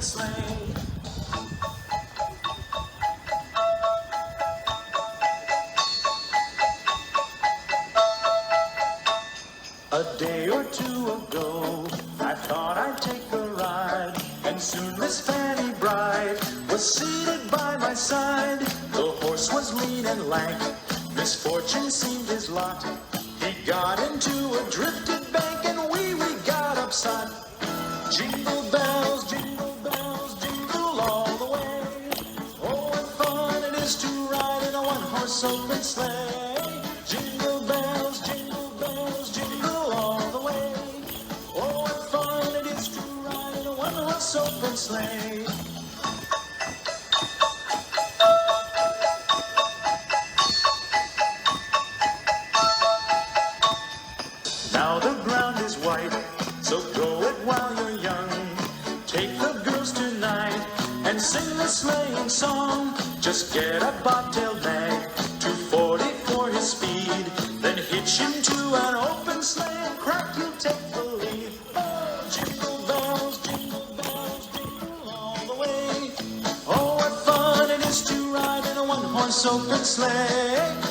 sleigh. A day or two ago, I thought I'd take a ride, and soon Miss Fanny Bright was seated by my side. The horse was lean and lank, misfortune seemed his lot. He got into a drifted bank, and we got upset. Jingle bells, jingle all the way. Oh, what fun it is to ride in a one-horse open sleigh. Jingle bells, jingle all the way. Oh, what fun it is to ride in a one-horse open sleigh. Now the ground is white, so go it while you're young. Take the girls tonight and sing the sleighing song. Just get a bobtail nag, 240 for his speed. Then hitch him to an open sleigh and crack, you'll take the lead. Oh, jingle bells, jingle all the way. Oh, what fun it is to ride in a one-horse open sleigh.